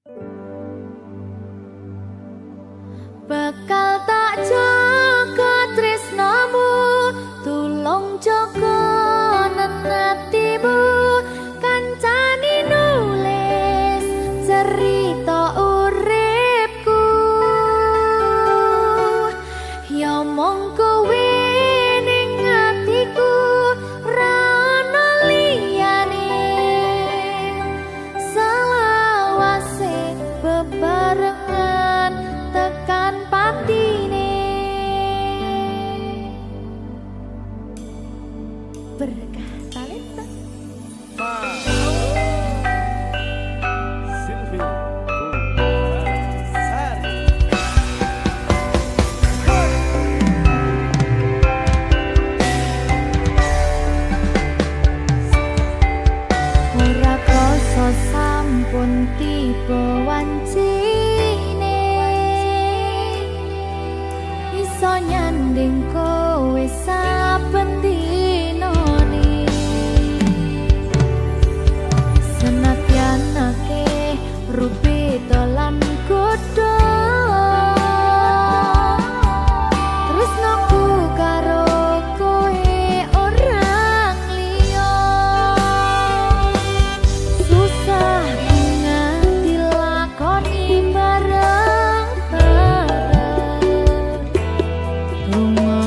Bakal tak jaga tresnamu, tulung jaga nenatimu, kancani nulis cerita uripku. Ya mong kowe ning atiku, ra ono liyane, selawase bebarengan tekan patine. Berkah talenta Sylvie Sari. ora krasa sampun tiba wancine, iso nyanding kowe saben dinane. Senadyan akeh rupi dolan godho, tresnaku karo kowe orang liya. Susah nganti lakoni bareng-bareng, lunga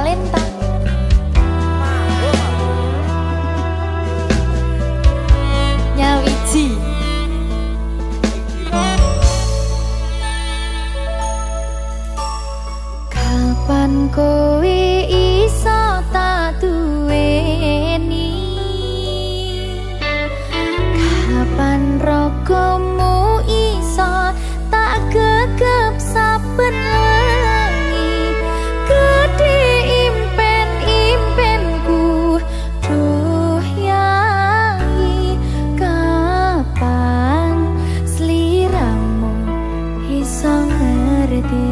talenta. Nyawiji. Kapan kowe iso tak duweni? Kapan rogomu iso tak gegep saben wengi? Gede impen-impenku duh yai, kapan sliramu iso ngerti?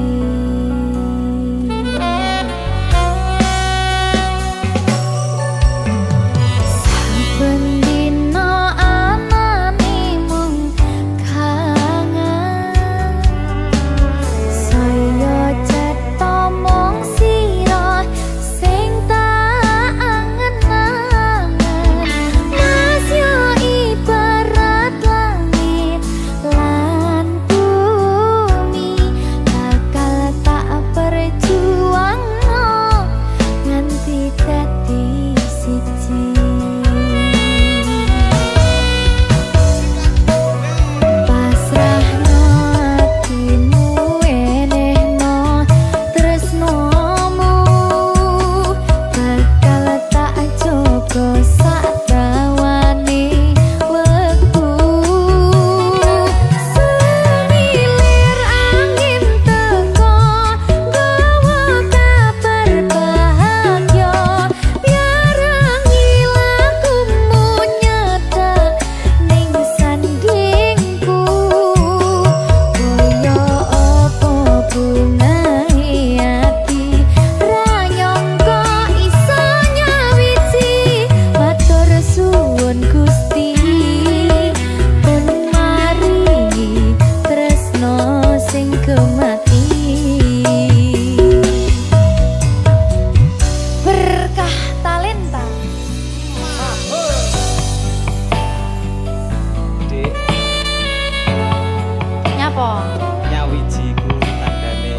Nyawijiku tandane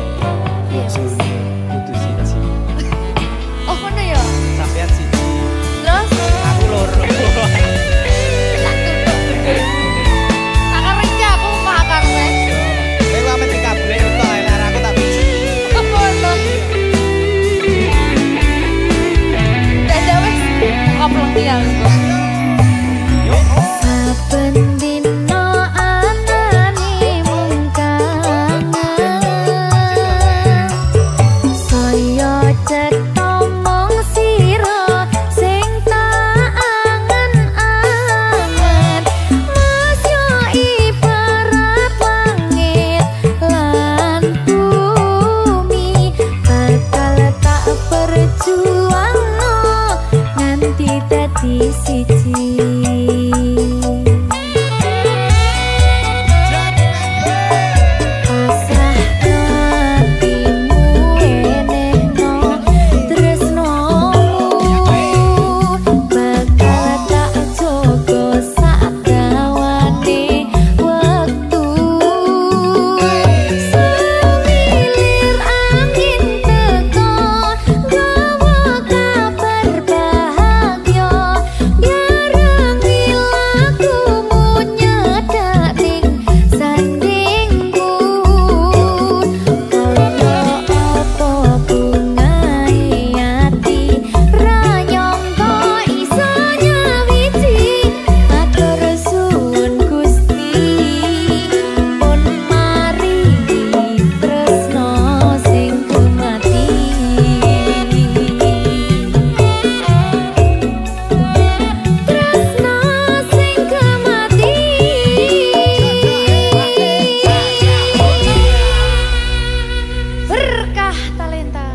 bojone kudu siji. Oh ngono ya? Sampeyan siji. Terus Aku loro. tak kerja aku makan wes. Kowe wae mesti kabeh tok lara aku tak biji. Ngono. Dadah wes. Koplong tiang. Yo. Saben dina anane mung kangen. Saya cetha mung sira sing tak angen-angen. Mas yo ibarat langit lan bumi, bakal tak perjuangno nganti dadi siji. Berkah talenta.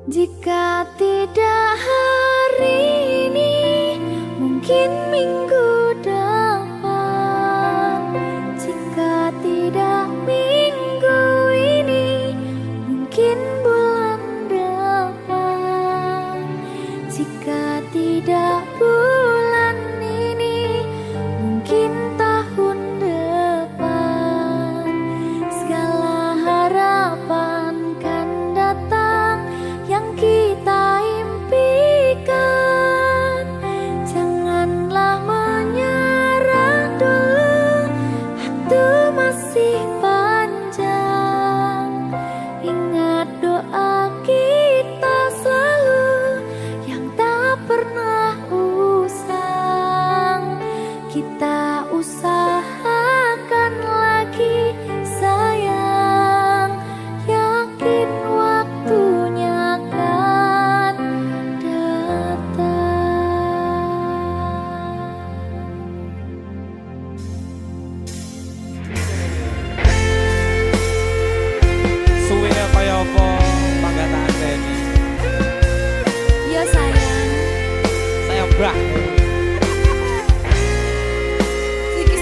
Jika tidak hari ini, mungkin minggu depan. Jika tidak minggu ini, mungkin bulan depan. Jika tidak bulan ini, mungkin tahun depan. Segala harapan kan datang yang kita impikan. Janganlah kita usahakan lagi sayang, yakin waktunya akan datang. Suwe kaya apa panggataan ini? Ya sayang, Saya brak. Iki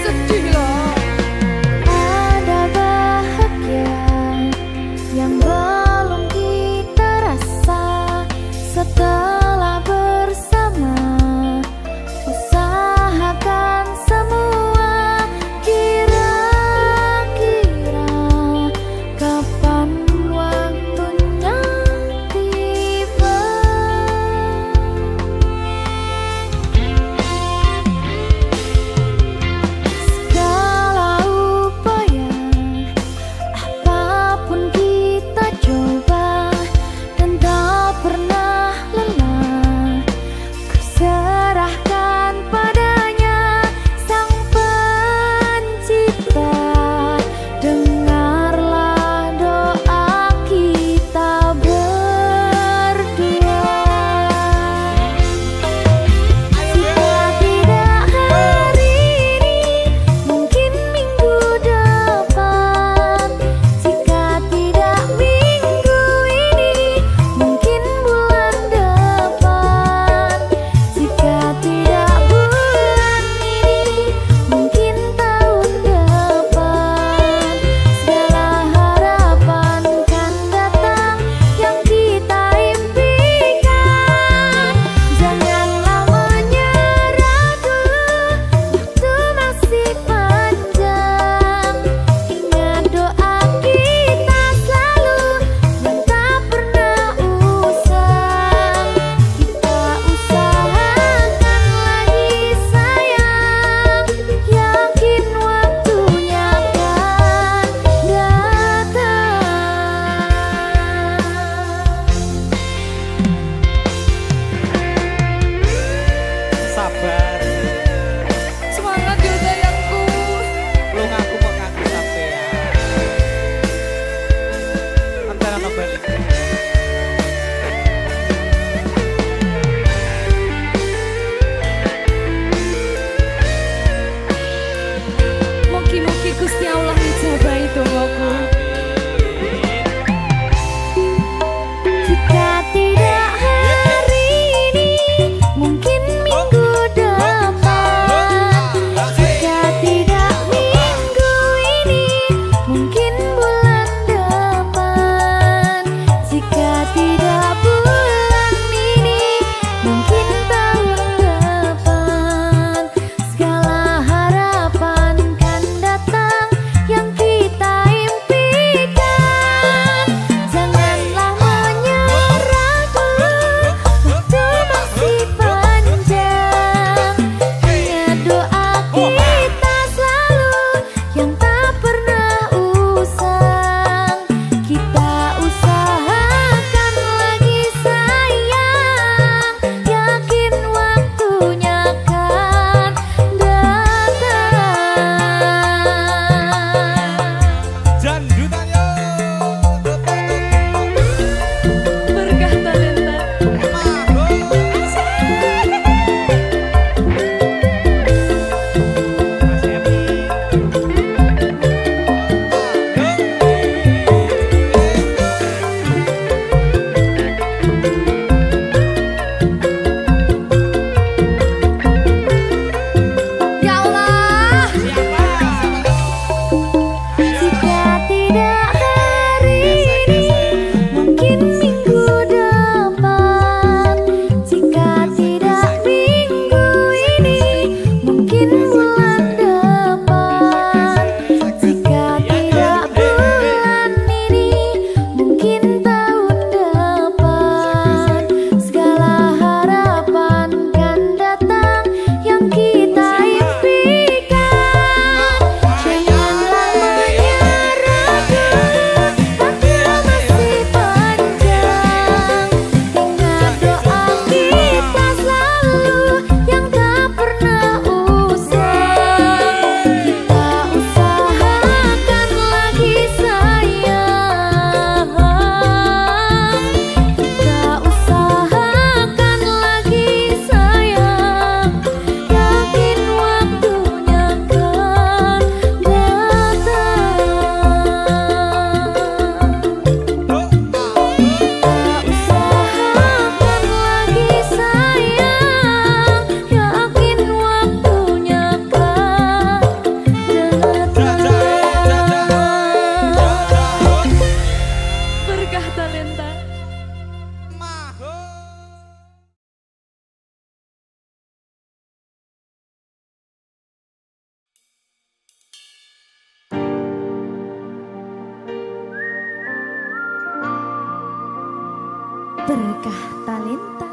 berkah talenta.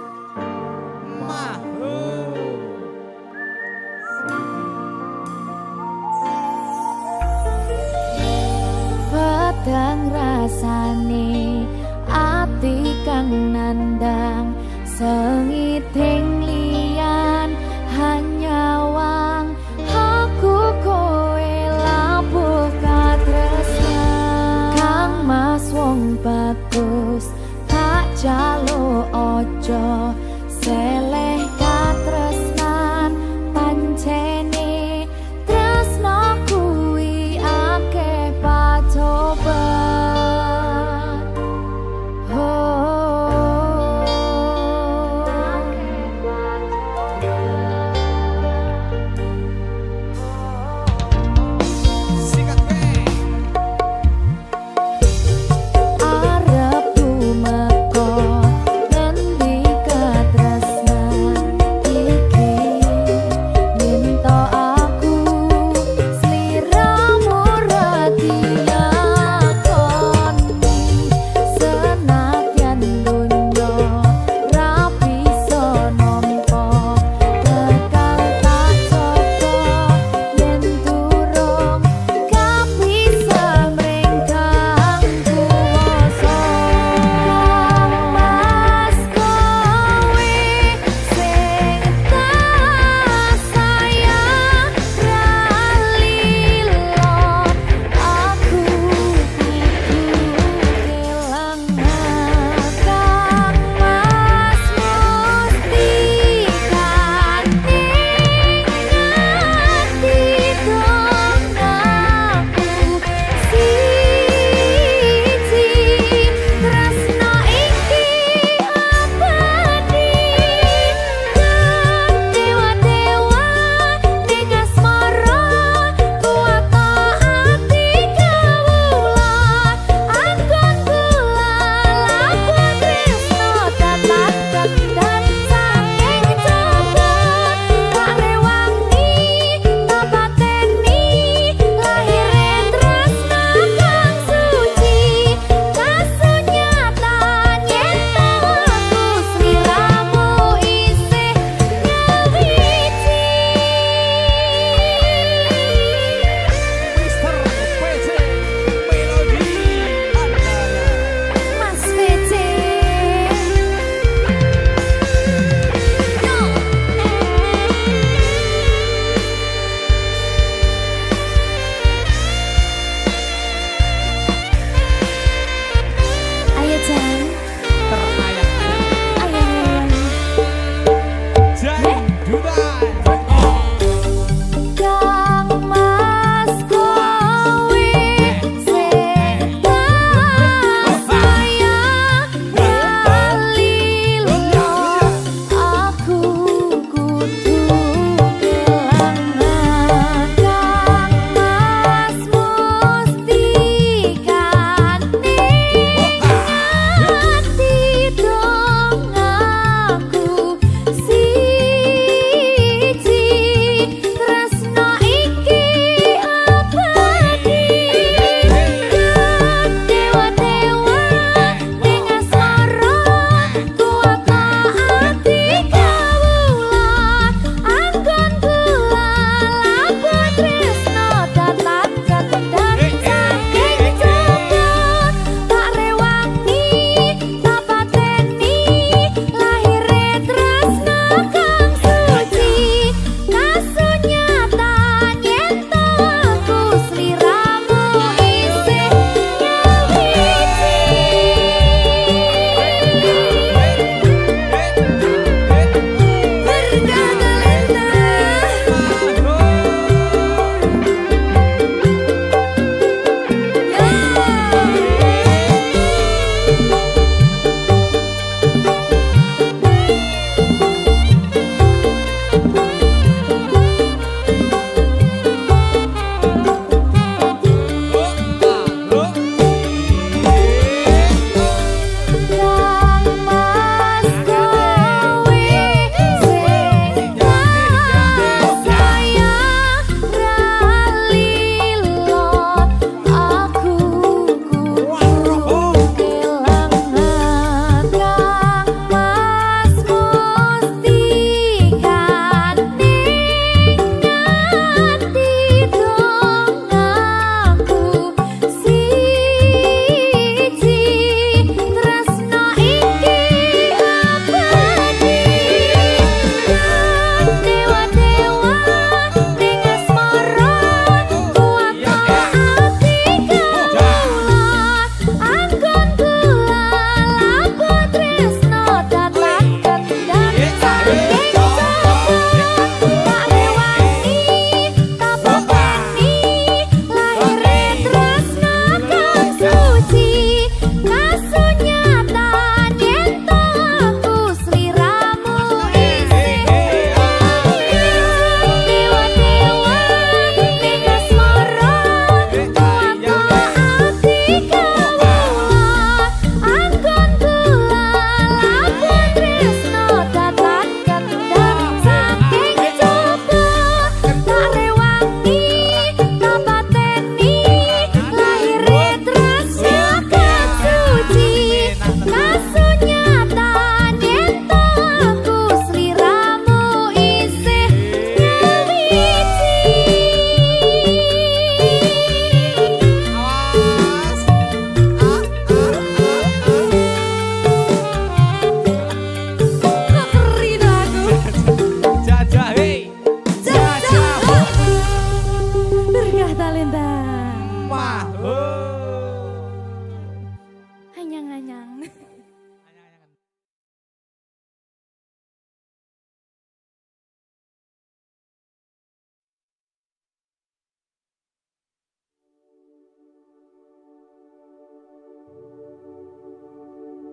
Pedang rasane ati kang nandang sengiting liyan hanya wang aku kowe labuh katresnan kang mas wong bagus tak jalo ojo seleh katresnan pancene tresno kuwi akeh pacoban Sikat be. arep tumeka ngendi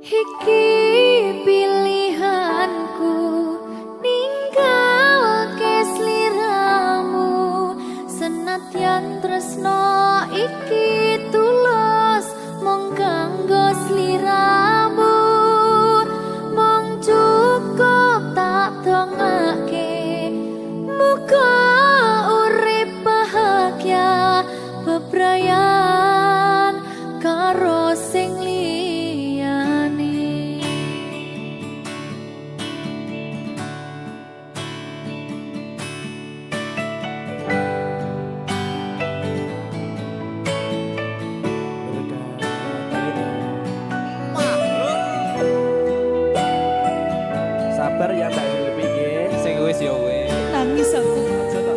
Iki pilihanku ninggalke sliramu, senadyan tresno iki tulus mung kanggo sliramu, mung cukup tak dongake muga urip bahagia bebrayan karo sing liyane. Sabar ya Mbak Zulfi nggih. Sing wis ya wis. Nangis aku. Aja to.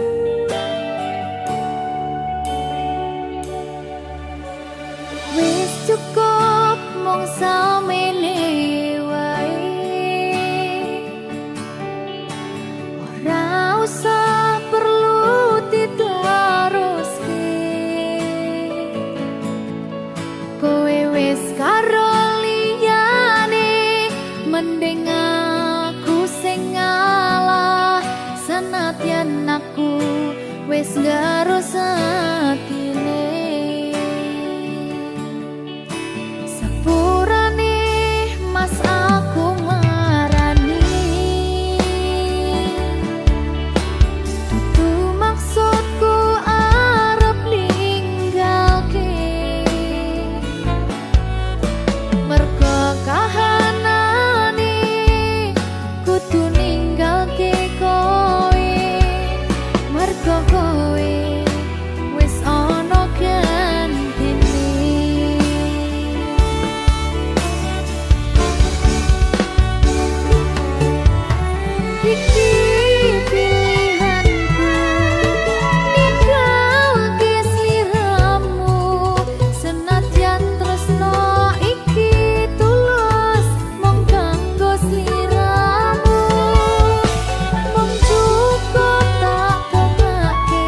Wis cukup mung samene wae, ora usah perlu diteruske. Kowe wis karo liyane, mending aku sing ngalah, senadyan aku wis ngarus atine. Sepurane mas aku marani, dudu maksudku arep ninggalke, mergo kahanane kudu ninggalke kowe, mergo kowe wis ana gantine. Iki pilihanku ninggalke sliramu, senadyan tresno iki tulus mung kanggo sliramu, mung cukup tak dongake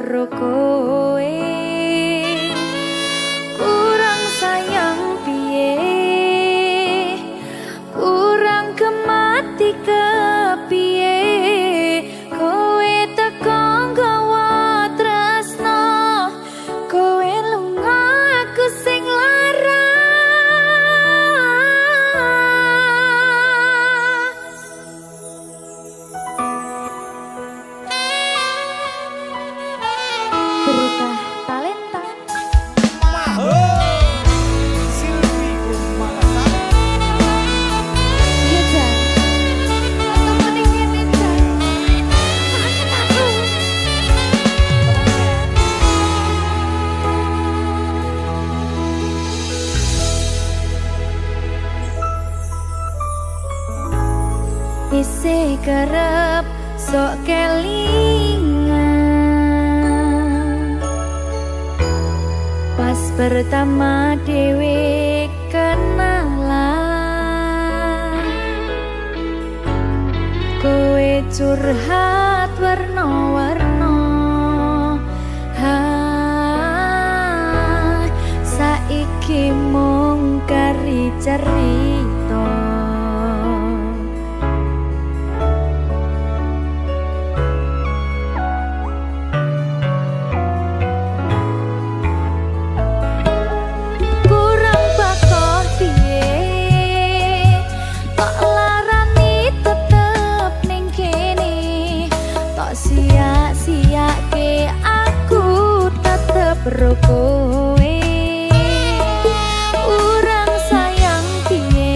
karo kowe. Kurang sayang piye, kurang kemati kepiye, kowe teko nggawa tresno, kowe lunga aku sing lara. Berita talenta. Silvi Kumalasan. Iya Jan, atau mending ini Jan, maafin aku. Isih kerep sok kelingan, pas pertama dewe kenalan, kowe curhat warna-warna. Saiki mung kari cerita. Kurang bakoh piye, tok larani tetep ning kene, tok sia-siake aku tetep ro kowe. Kurang sayang piye,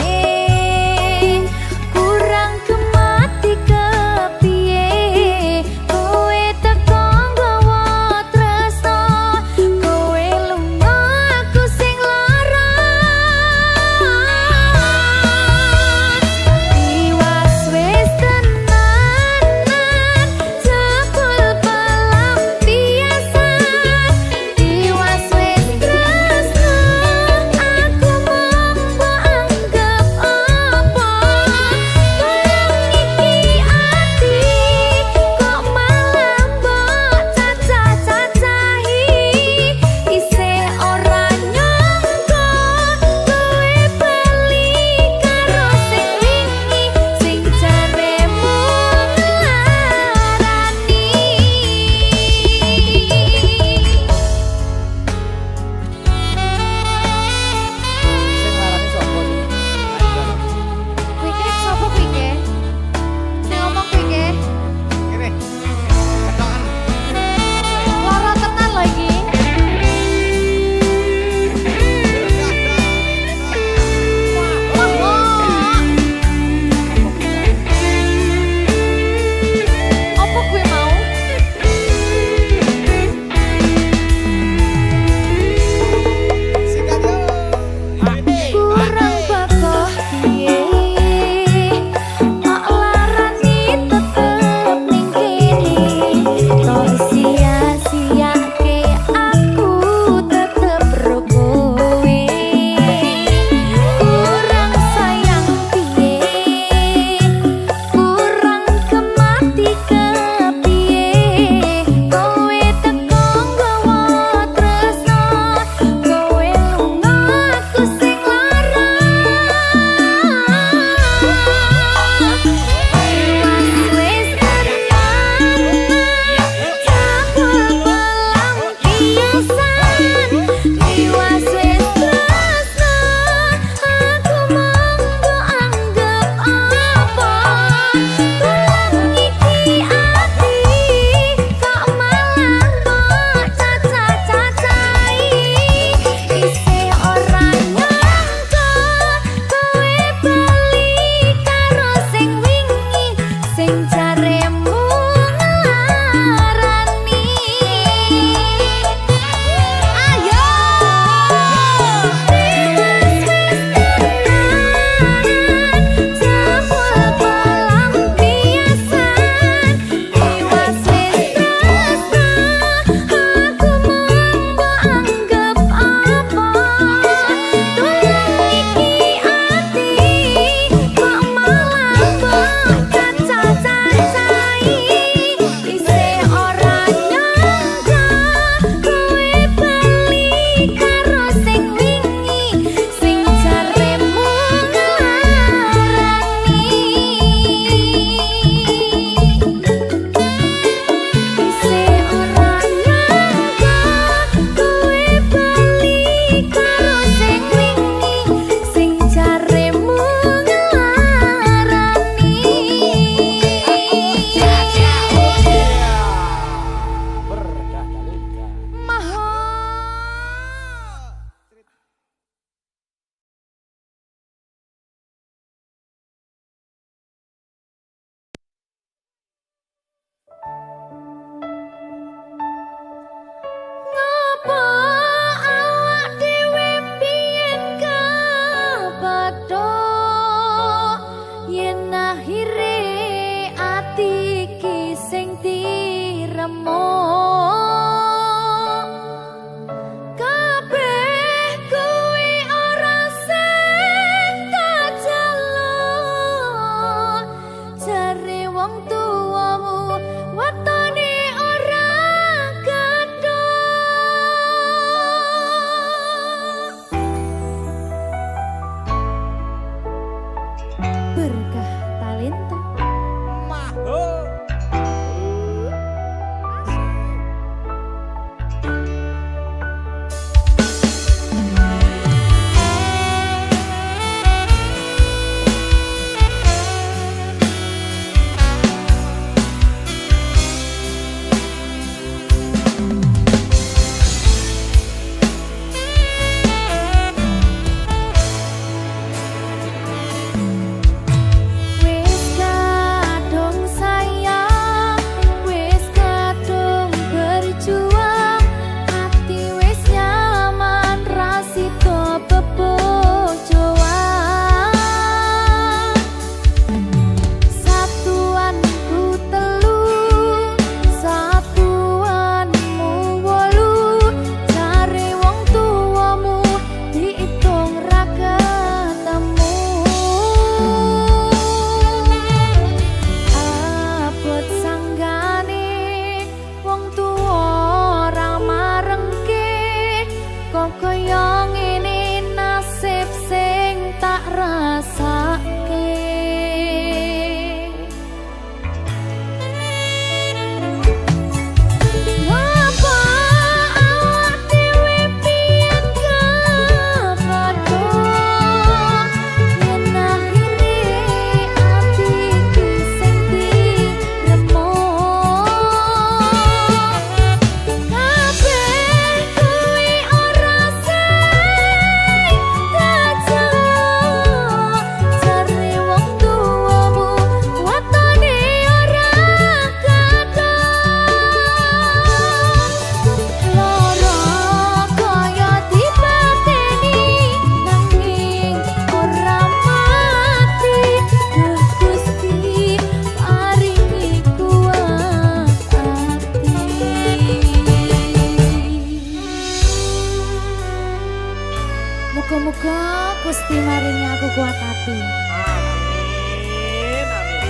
Gusti maringi aku kuat hati. Amin, amin.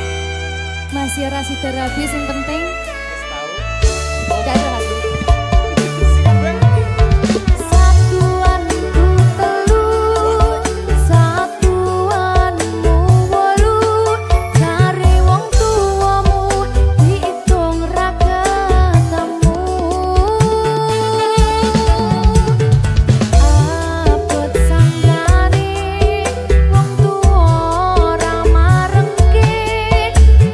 Masih rasi terapi yang penting. Wis tahu. Gak ada lagi. Sikat Bang. Satuanku telu, satuanmu wolu, cari wong tuamu diitung ra ketemu. Abot sanggane wong tuwa ora marengke,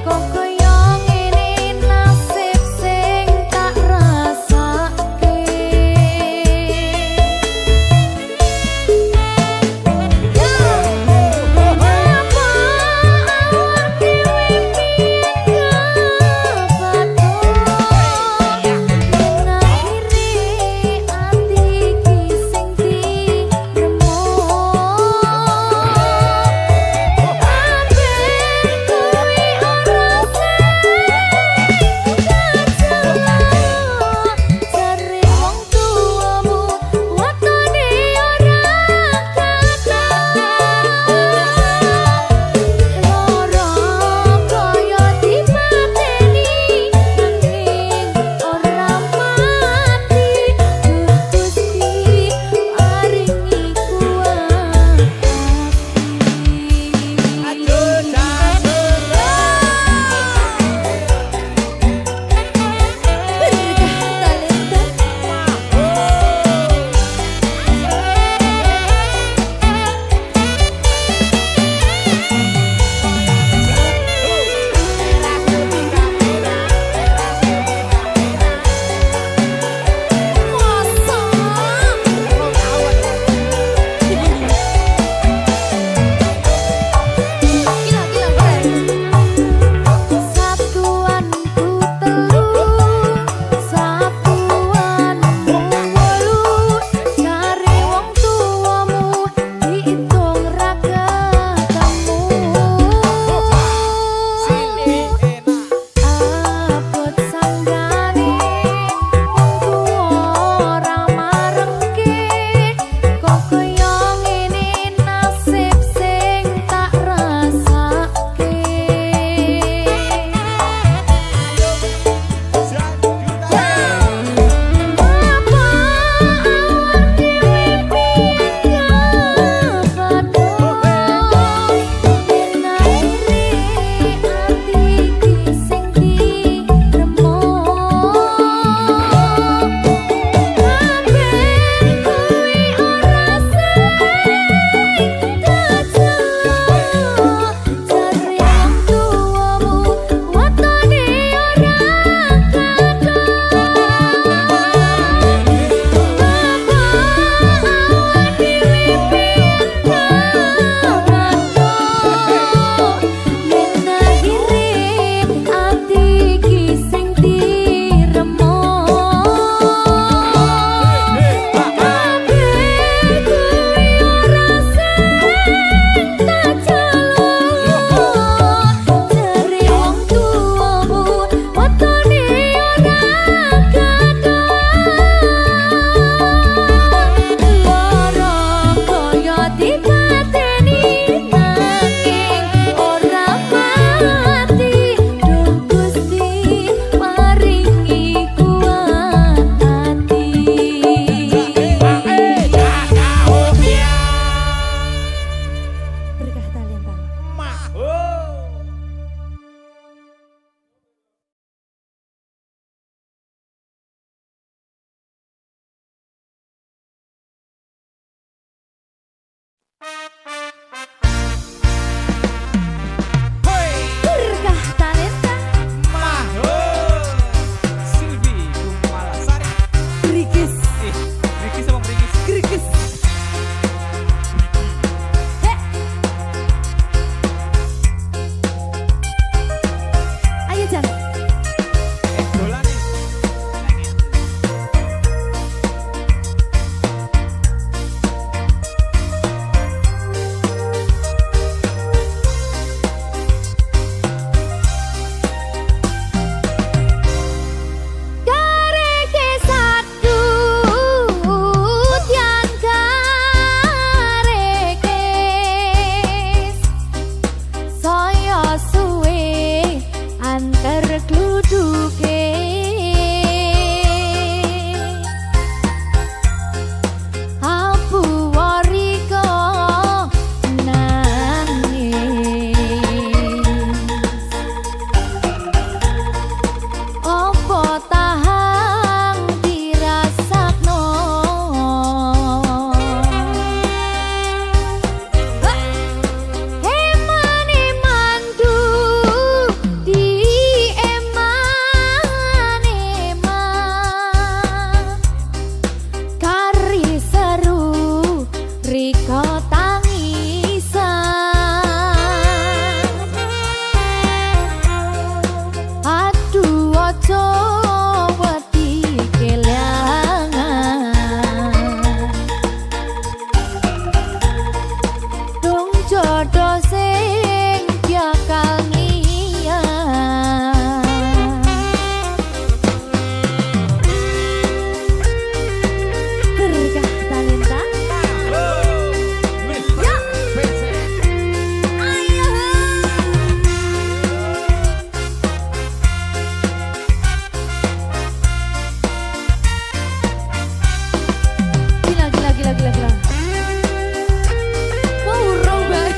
kok koyo ngene nasib sing tak jodoh sing bakal ngiyang. Berkah talenta. Ya. Ayo. Gila. Wow, urung banget.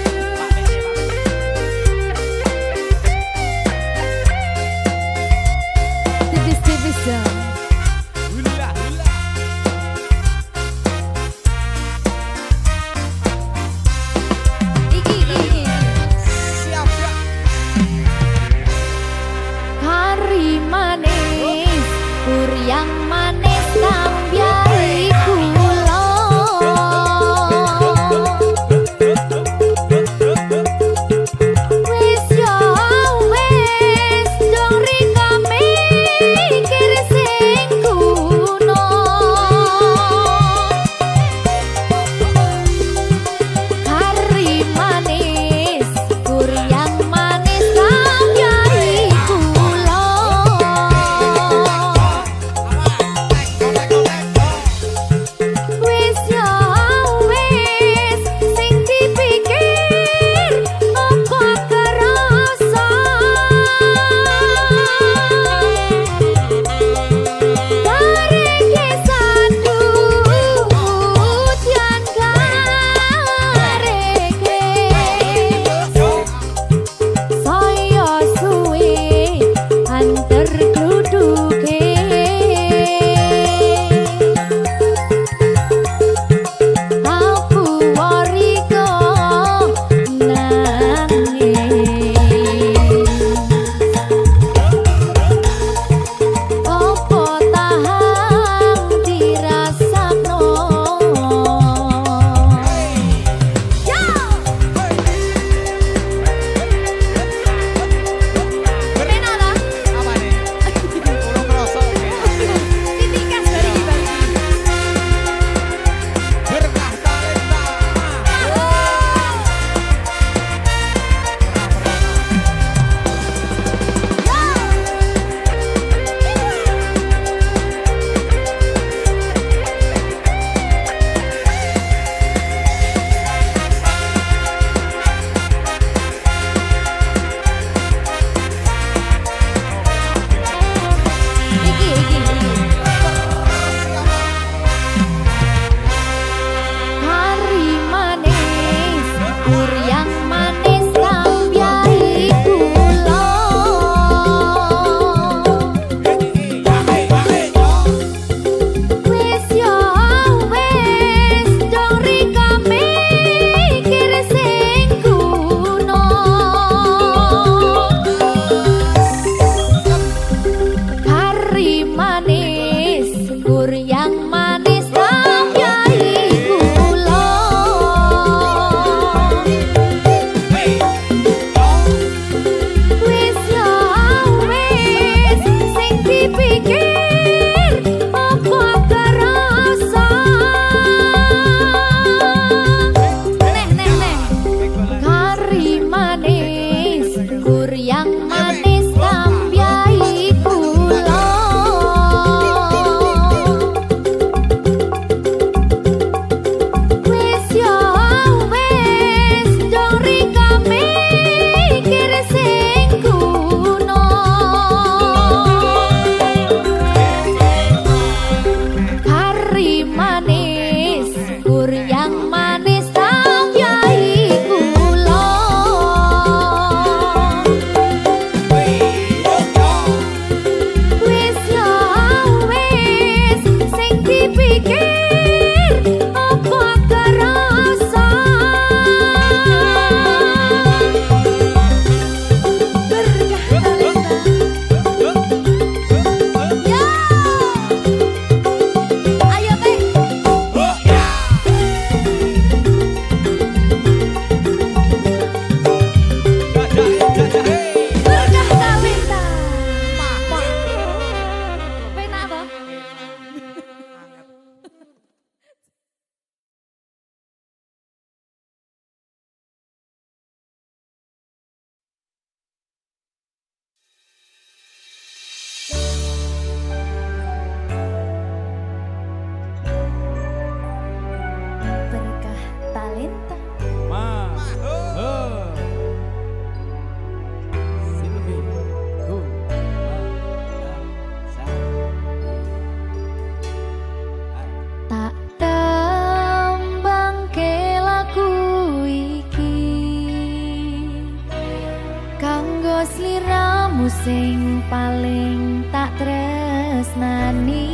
sing paling tak tresnani,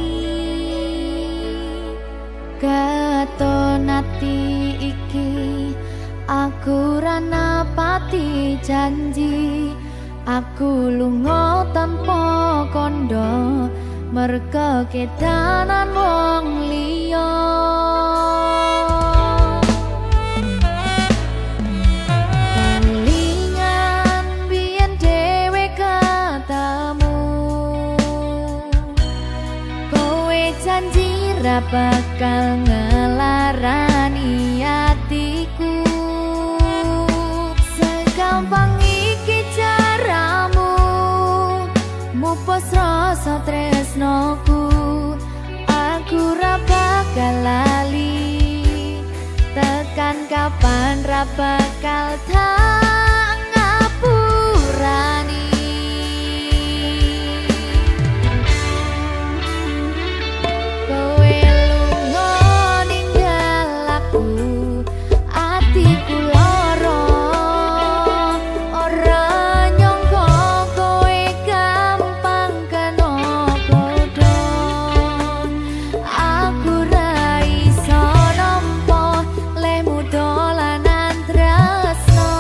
katon ati iki aku ra napati janji. Aku lunga tanpa kondo merga kedanan wong liya. Kelingan biyen dhewe katamu, kowe janji ra bakal ngelarani atiku. Segampang iki caramu mupus rasa tresnoku. Aku ra bakal lali, tekan kapan ra bakal tak ngapurani. Kowe lunga ninggal aku, atiku lara. Ora nyangka kowe gampang kena godha. Aku ra iso nampa lehmu dolanan tresno.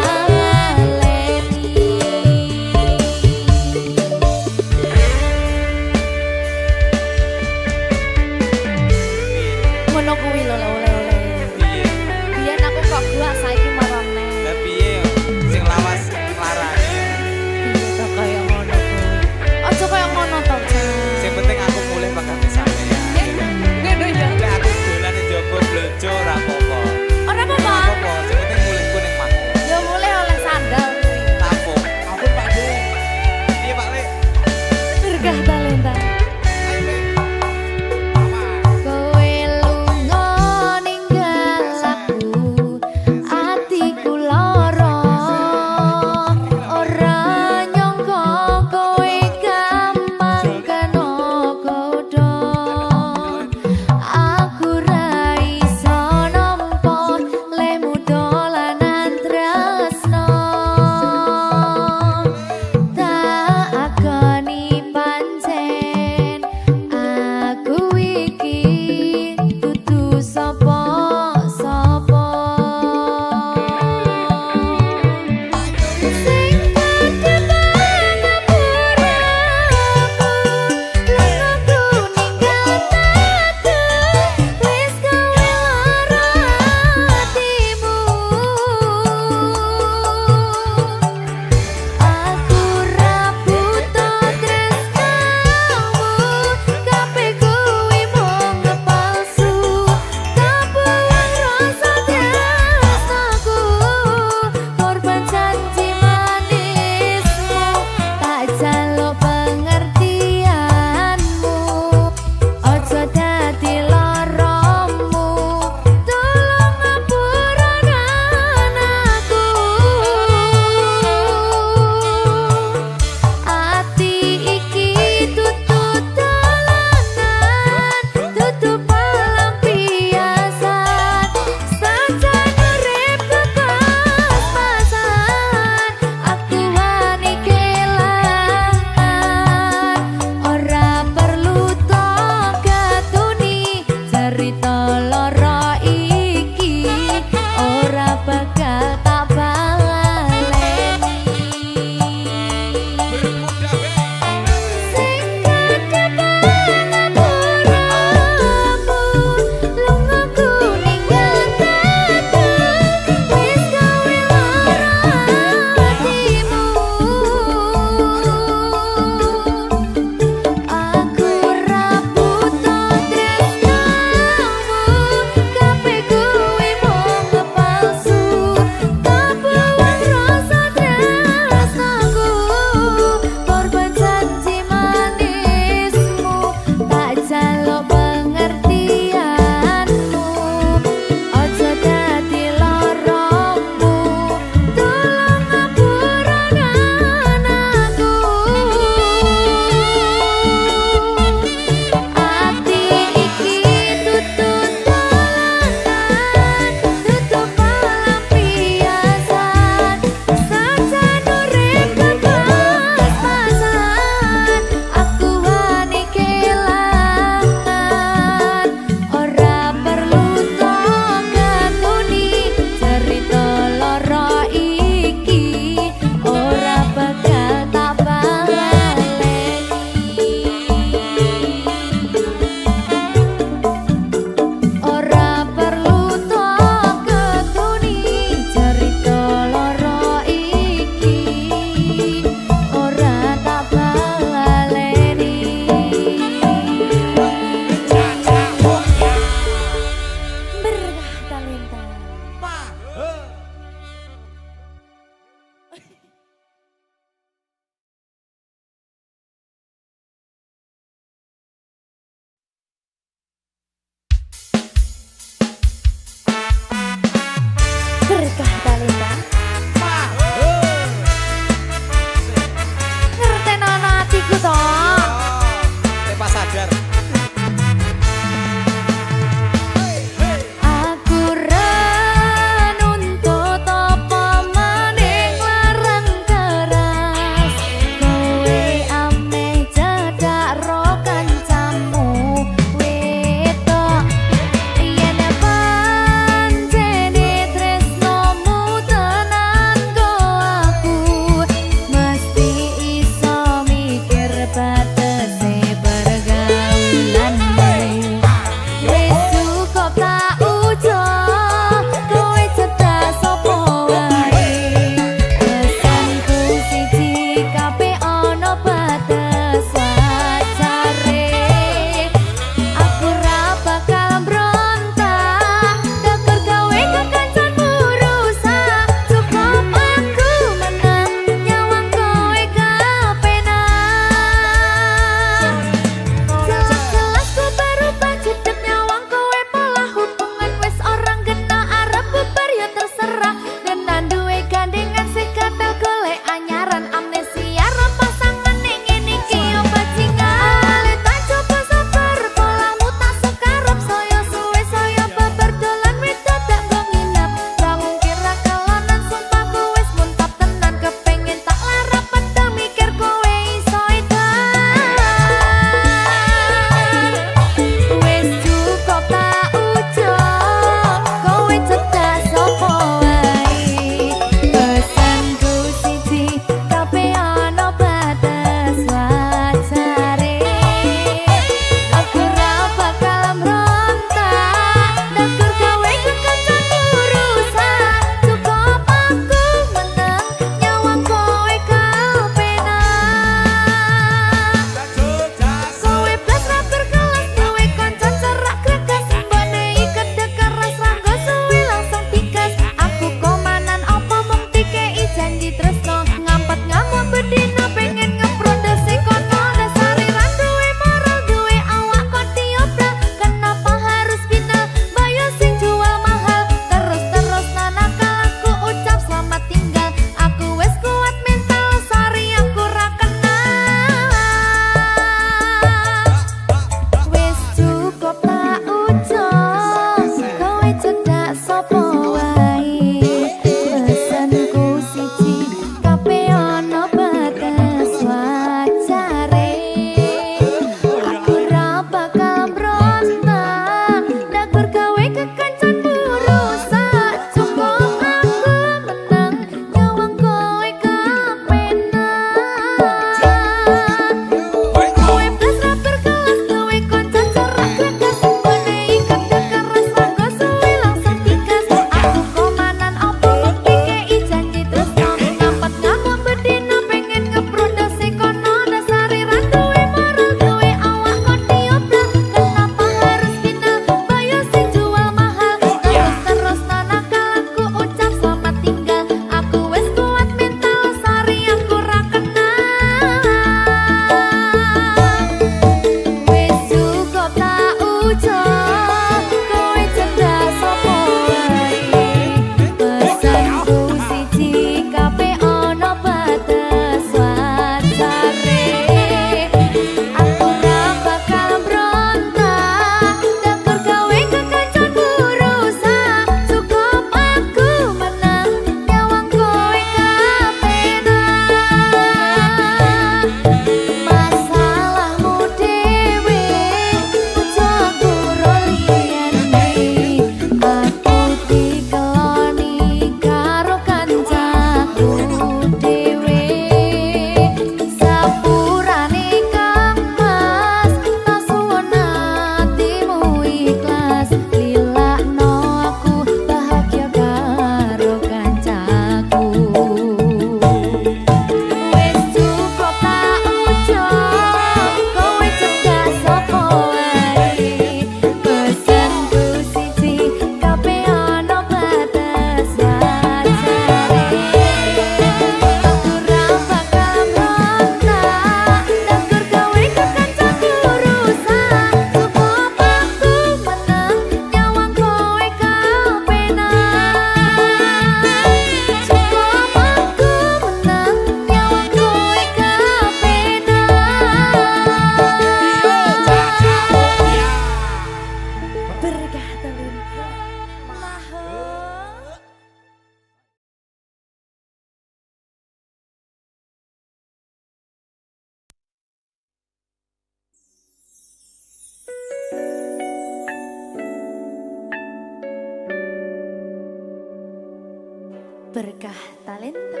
berkah talenta.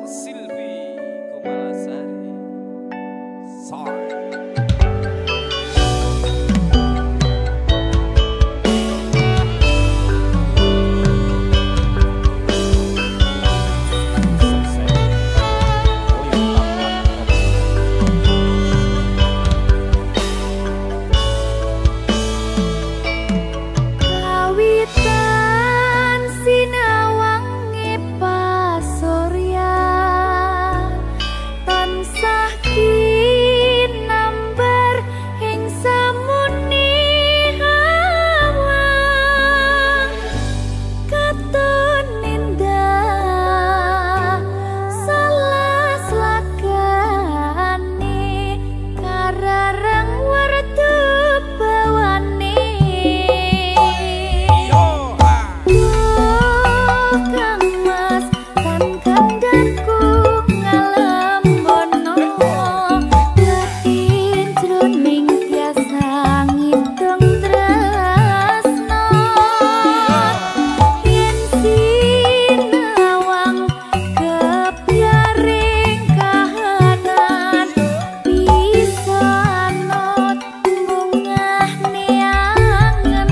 Silvi Kumalasari. Sorry. Kawitan sinawangi pasuryan tansah kinambar ing samuni hawang katon indah salas lakani kararang wartu bawane Kang Mas kan kandhanku ngalem bono yakin jroning tiasa ngidung tresno yen sinawang kepyaring kahanan bisa anut bungah neangenan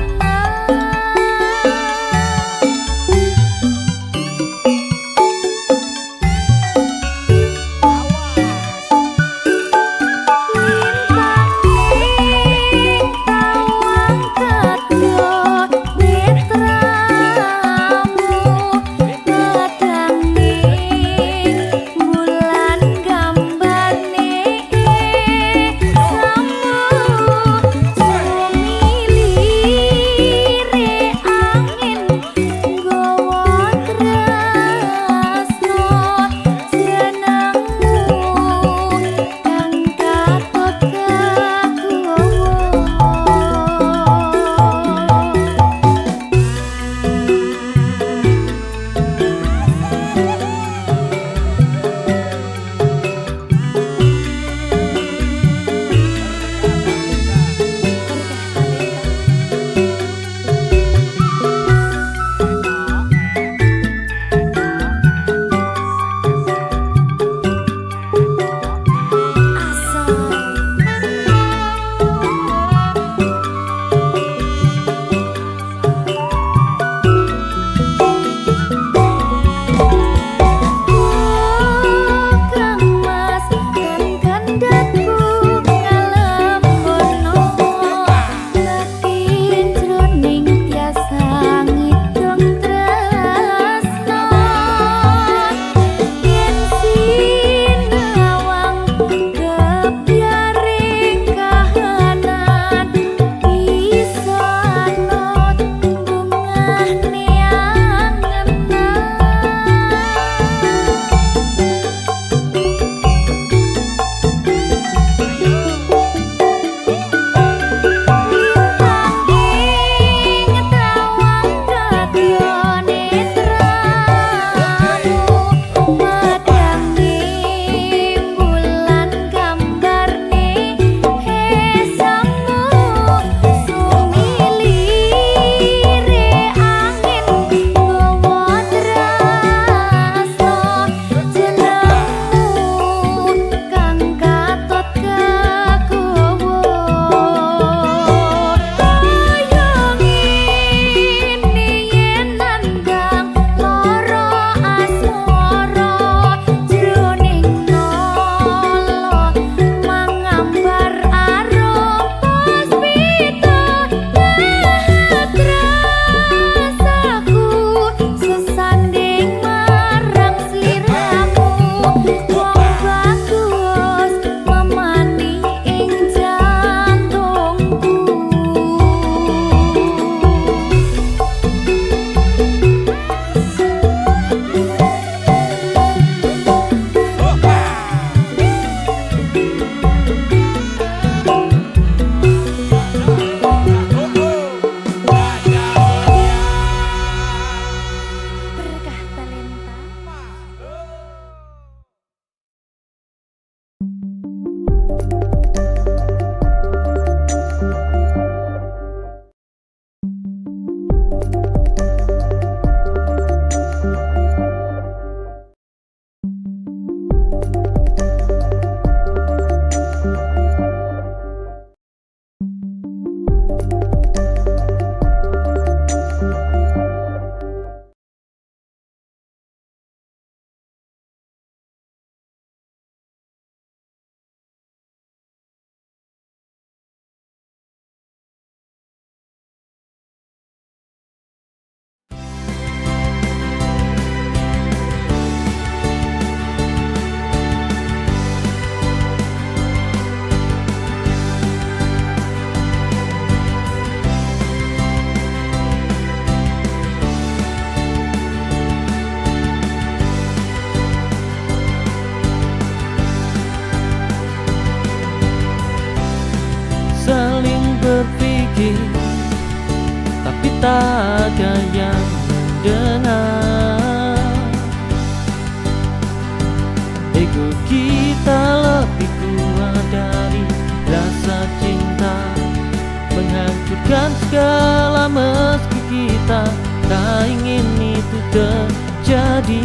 kita, tak ingin itu terjadi.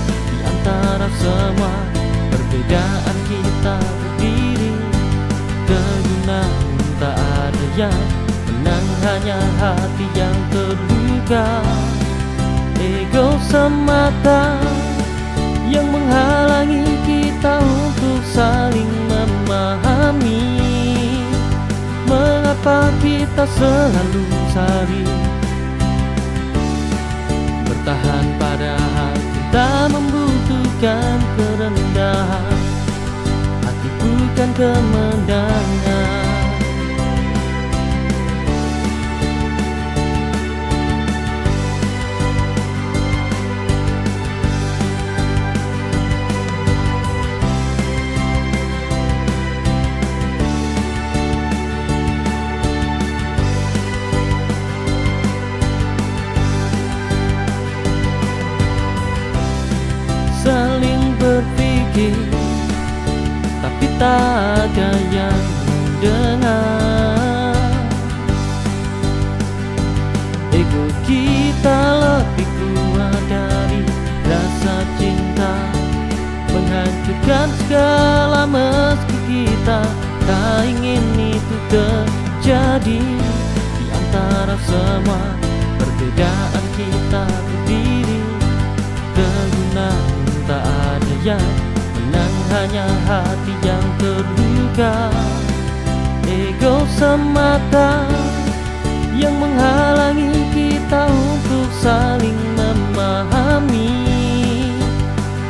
Di antara semua perbedaan kita berdiri, kegunaan tak ada yang menang, hanya hati yang terluka. Ego semata yang menghalangi kita untuk saling memahami. Mengapa kita selalu saling bertahan padahal kita membutuhkan kerendahan hati, bukan kemenangan. Saling berpikir, tapi tak ada yang mendengar. Ego kita lebih kuat dari rasa cinta, menghancurkan segala meski kita tak ingin itu terjadi. Di antara semua perbedaan kita berdiri, kegunaan tak ada yang menang, hanya hati yang terluka. Ego semata yang menghalangi kita untuk saling memahami.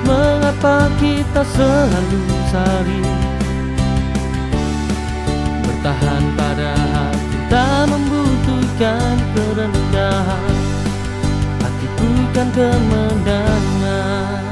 Mengapa kita selalu saling bertahan padahal kita membutuhkan kerendahan hati, bukan kemenangan.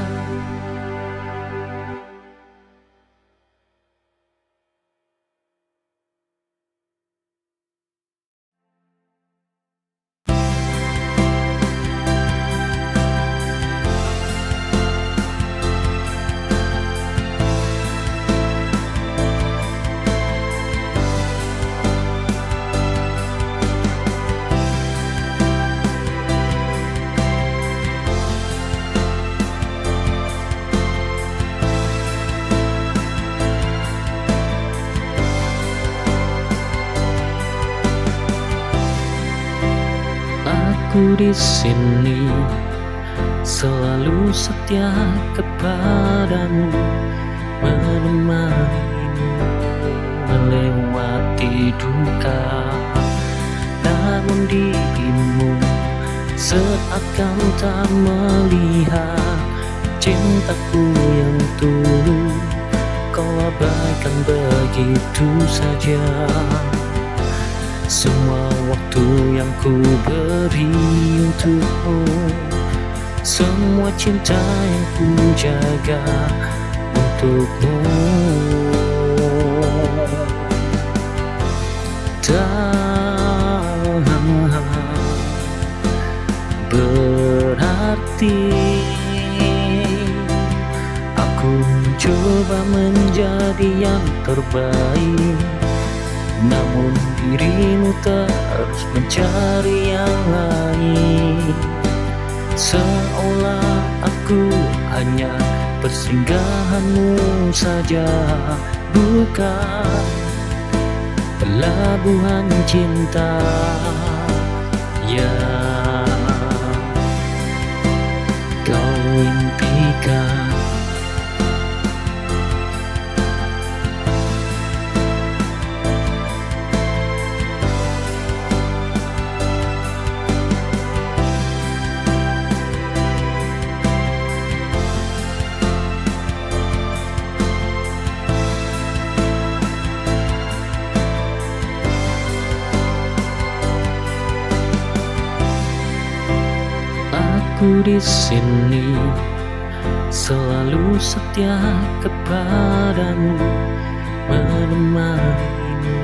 Aku di sini selalu setia kepadamu, menemanimu melewati duka. Namun dirimu seakan tak melihat cintaku yang tulus, kau abaikan begitu saja. Semua waktu yang ku beri untukmu, semua cinta yang ku jaga untukmu, tak berarti. Aku mencoba menjadi yang terbaik, namun dirimu terus mencari yang lain. Seolah aku hanya persinggahanmu saja, bukan pelabuhan cinta yang kau impikan. Aku di sini selalu setia kepadamu, menemanimu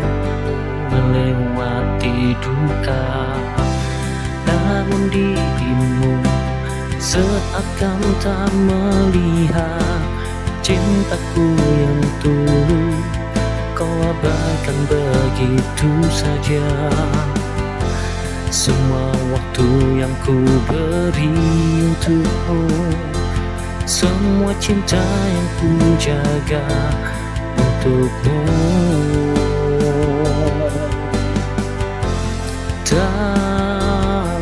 melewati duka. Namun dirimu seakan tak melihat cintaku yang tulus, kau abaikan begitu saja. Semua waktu yang ku beri untukmu, semua cinta yang ku jaga untukmu. Tak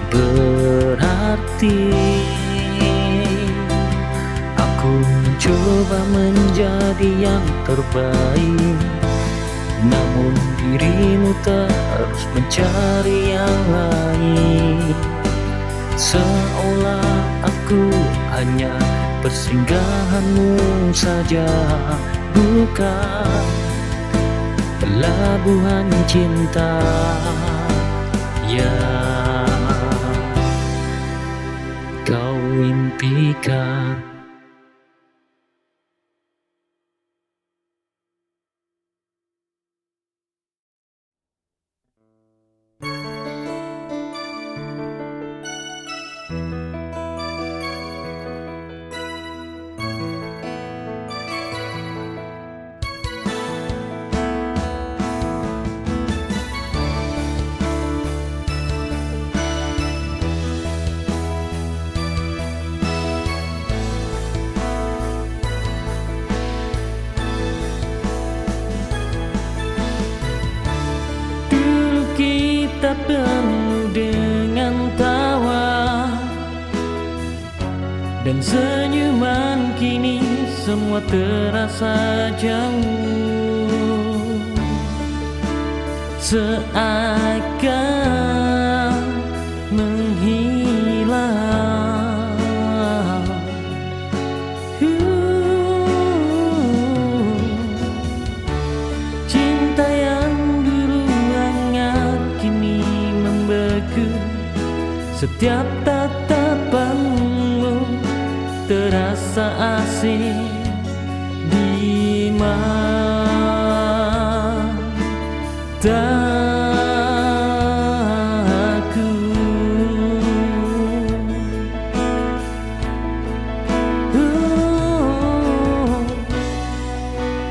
berarti aku mencoba menjadi yang terbaik, namun dirimu terus mencari yang lain. Seolah aku hanya persinggahanmu saja, bukan pelabuhan cinta yang kau impikan. Kita penuh dengan tawa dan senyuman, kini semua terasa jauh, seakan menghilang. Cinta yang dulu hangat kini membeku, setiap tatapanmu terasa asing di mataku.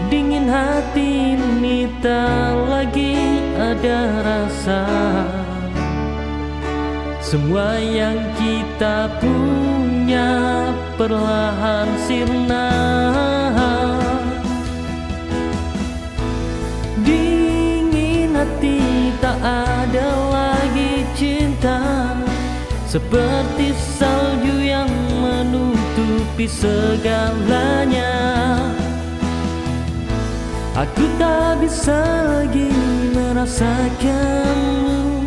Dingin hati ini tak lagi ada rasa, semua yang kita punya perlahan sirna. Dingin hati, tak ada lagi cinta, seperti salju yang menutupi segalanya. Aku tak bisa lagi merasakanmu,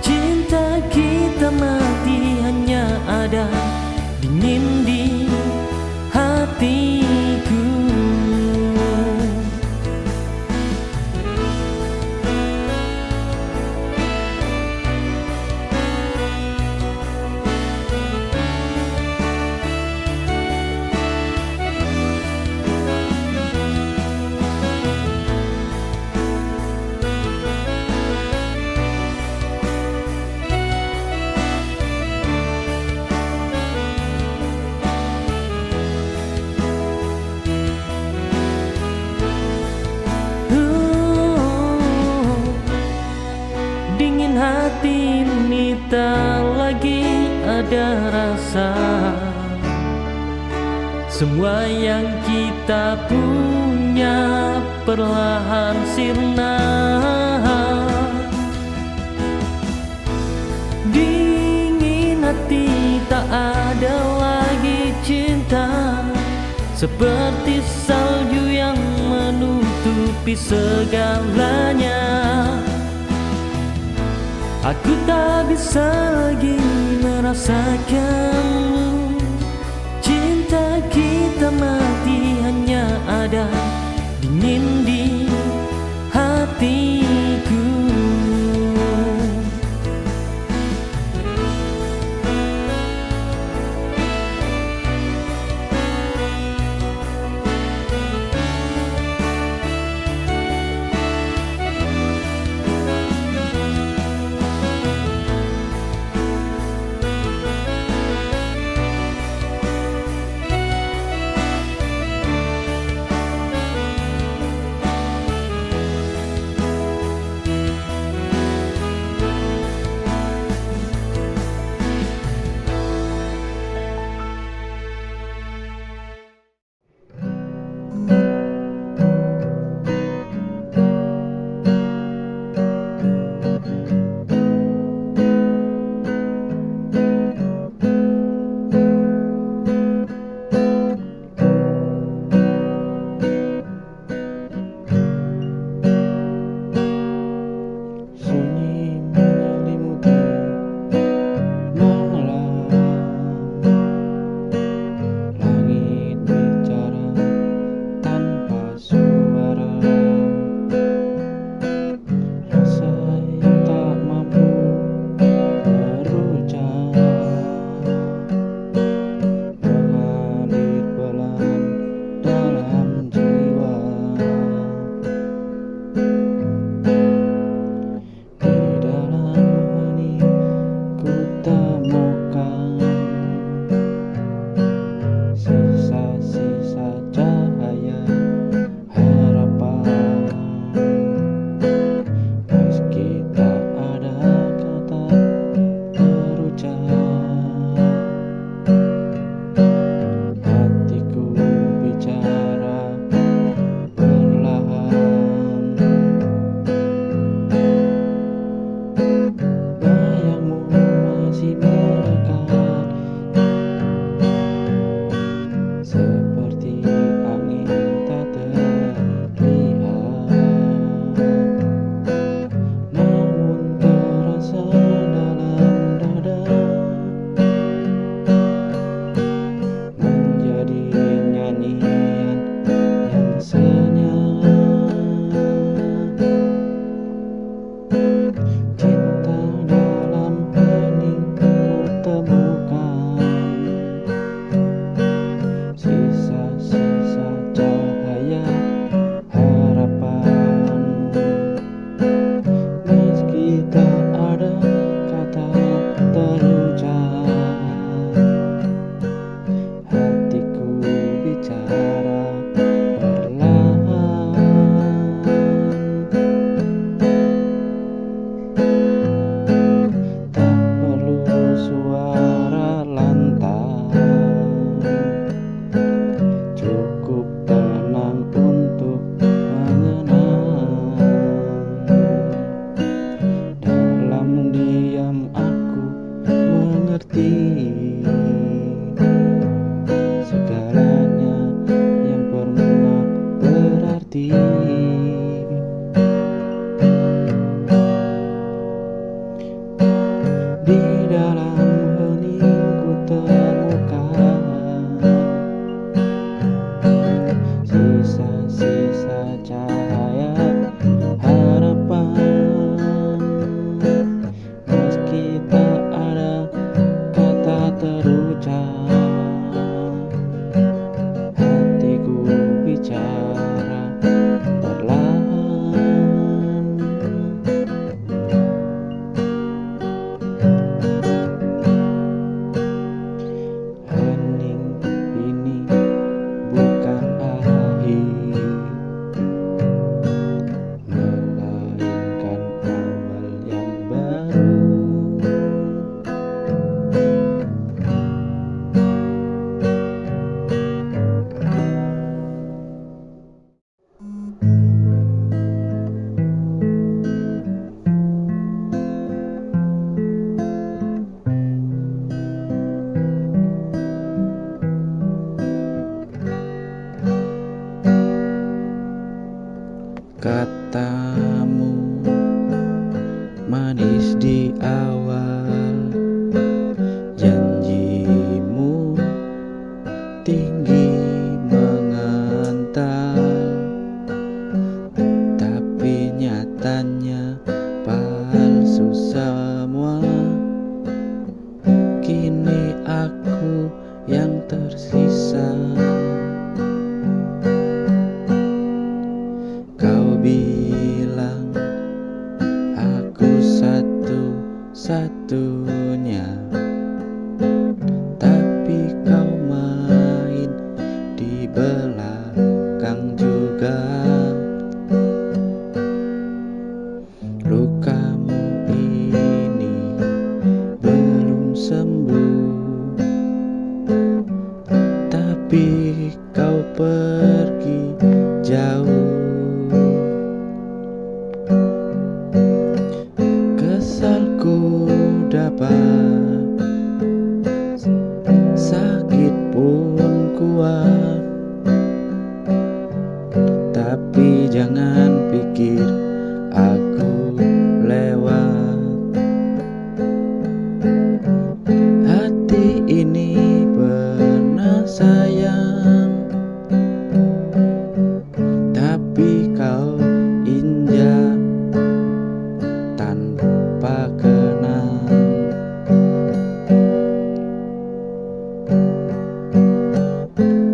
cinta kita mati, hanya ada dingin di hatiku. Dingin hati ini tak lagi ada rasa, semua yang kita punya perlahan sirna. Dingin hati, tak ada lagi cinta, seperti salju yang menutupi segalanya. Aku tak bisa lagi merasakanmu, cinta kita mati, hanya ada dingin di hatiku. segalanya yang pernah berarti. Di dalam hening ku temukan sisa-sisa cahaya harapan. Meski tak ada kata terucap, hatiku bicara perlahan. Hening ini bukan akhir, melainkan awal yang baru. Katamu manis di awal, janjimu tinggi mengantar, tapi nyatanya palsu semua. Kini aku yang tersisa. Kau bilang aku satu-satunya, tapi kau main di belakang juga. Lukamu ini belum sembuh, tapi kau pergi jauh. Kesalku dapat, sakit pun kuat, tapi jangan pikir aku lewat. Hati ini pernah sayang, tapi kau injak tanpa kenal.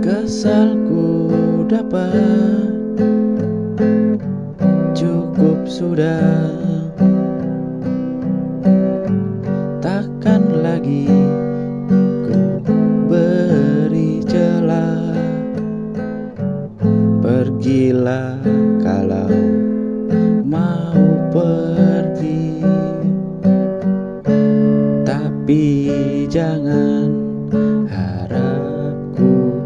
Kesalku dapat, cukup sudah. Takkan lagi ku beri celah. Pergilah kalau mau pergi, tapi jangan harapku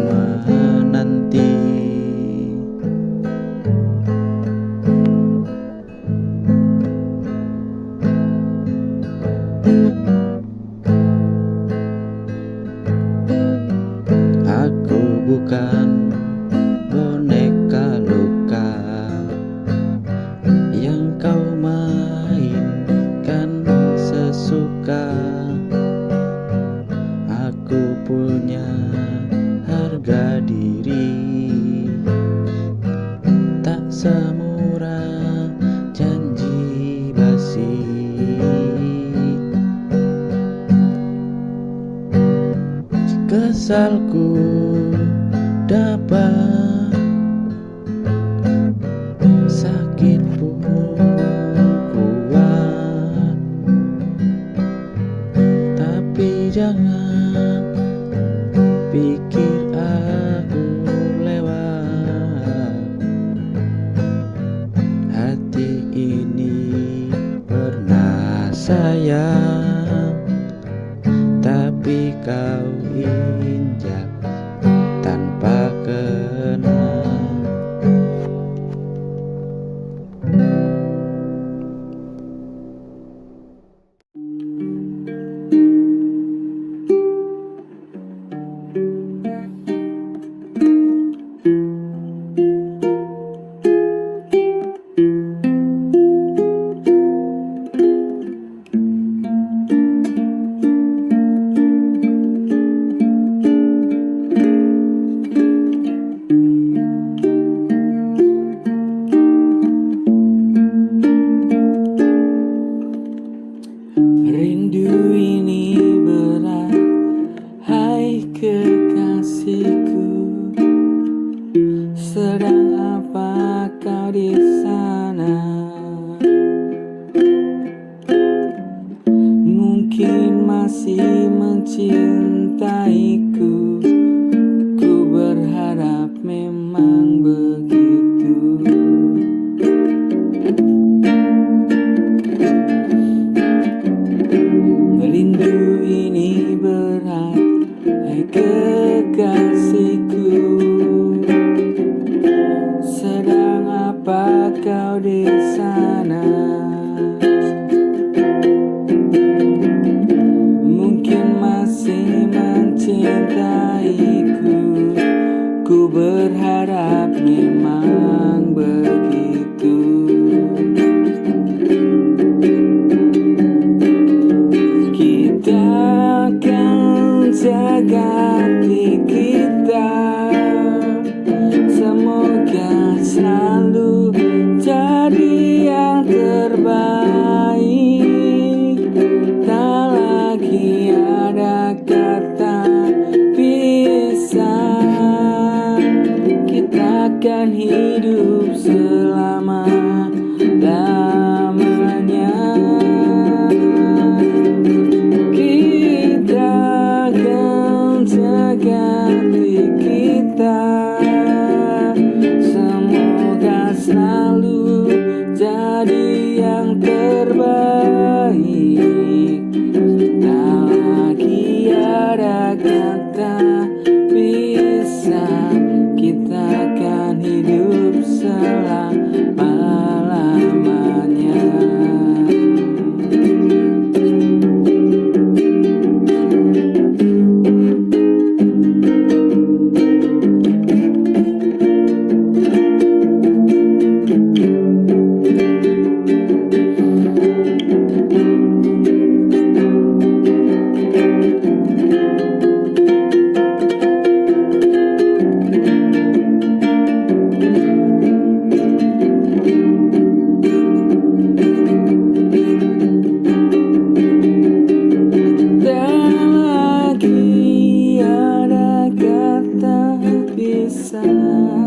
menanti. Aku bukan boneka luka yang kau mainkan sesuka. Aku punya harga diri, tak semurah janji basi. Kesalku dapat, sakit pun kuat, tapi jangan pikir aku lewat. Hati ini pernah sayang, tapi kau injak tanpa kenal. Mungkin masih mencintaiku, ku berharap memang begitu. Merindu ini berat, hai kekasihku. Sedang apa kau di sana? Mungkin masih mencintaiku, ku berharap memang begitu. Kita akan jaga hati kita, semoga selalu jadi yang terbaik. Tak lagi ada kata pisah, kita akan hidup selama-lamanya. Kita akan jaga hati kita, semoga selalu jadi yang terbaik. Tak lagi ada kata pisah, kita akan hidup selama-lamanya. Tak lagi ada kata pisah.